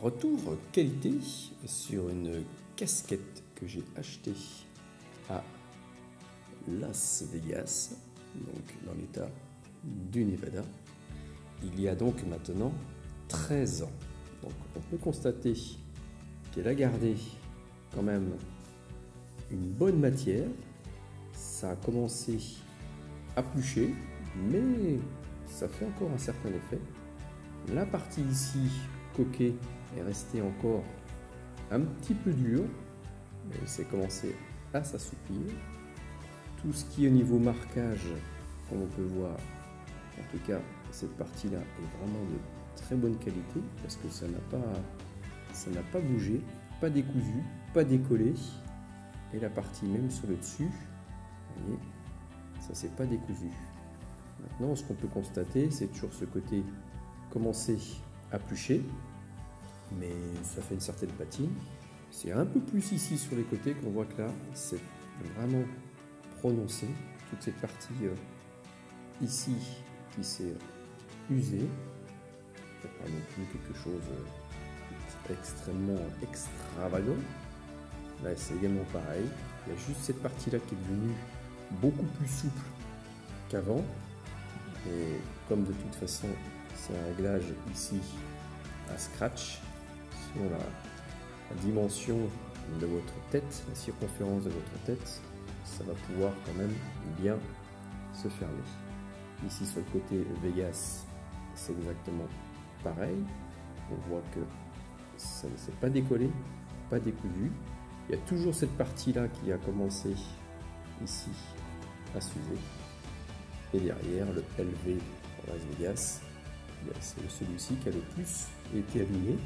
Retour qualité sur une casquette que j'ai achetée à Las Vegas, donc dans l'état du Nevada, il y a donc maintenant 13 ans. Donc on peut constater qu'elle a gardé quand même une bonne matière. Ça a commencé à plucher, mais ça fait encore un certain effet. La partie ici, coquet, est restée encore un petit peu dure, mais c'est commencé à s'assouplir. Tout ce qui est au niveau marquage, comme on peut voir, en tout cas cette partie là est vraiment de très bonne qualité parce que ça n'a pas bougé, pas décousu, pas décollé, et la partie même sur le dessus, vous voyez, ça s'est pas décousu. Maintenant, ce qu'on peut constater, c'est toujours ce côté commencer à plucher, mais ça fait une certaine patine. C'est un peu plus ici sur les côtés qu'on voit que là, c'est vraiment prononcé. Toute cette partie ici qui s'est usée. C'est pas non plus quelque chose extrêmement extravagant. Là, c'est également pareil. Il y a juste cette partie-là qui est devenue beaucoup plus souple qu'avant. Et comme de toute façon, c'est un réglage ici à scratch sur la dimension de votre tête, la circonférence de votre tête, ça va pouvoir quand même bien se fermer. Ici sur le côté Vegas, c'est exactement pareil. On voit que ça ne s'est pas décollé, pas décousu. Il y a toujours cette partie-là qui a commencé ici à s'user. Et derrière, le LV pour Las Vegas, c'est celui-ci qui a le plus été abîmé.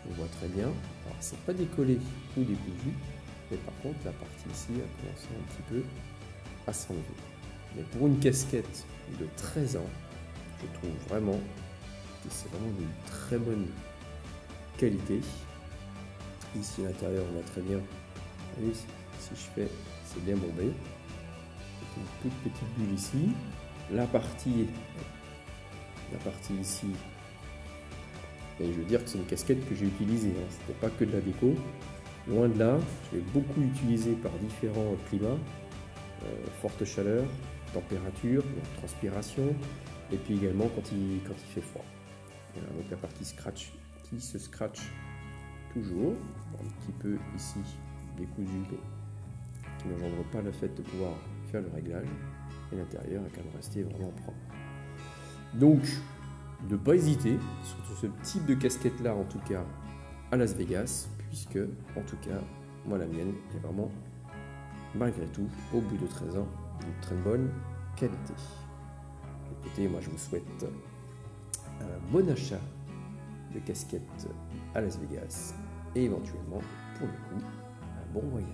On voit très bien. Alors, c'est pas décollé ou décousu, mais par contre, la partie ici a commencé un petit peu à s'enlever. Mais pour une casquette de 13 ans, je trouve vraiment que c'est vraiment d'une très bonne qualité. Ici à l'intérieur, on voit très bien. Vous voyez, si je fais, c'est bien bombé. Une toute petite bulle ici. La partie ici, et je veux dire que c'est une casquette que j'ai utilisée, hein. C'était pas que de la déco, loin de là. Je l'ai beaucoup utilisé par différents climats, forte chaleur, température, transpiration, et puis également quand il fait froid. Voilà, donc la partie scratch qui se scratch toujours, un petit peu ici décousu, qui n'engendre pas le fait de pouvoir faire le réglage, et l'intérieur est quand même resté vraiment propre. Donc, ne pas hésiter sur ce type de casquette là, en tout cas à Las Vegas, puisque en tout cas moi la mienne est vraiment malgré tout au bout de 13 ans de très bonne qualité. Écoutez, moi je vous souhaite un bon achat de casquettes à Las Vegas et éventuellement pour le coup un bon voyage.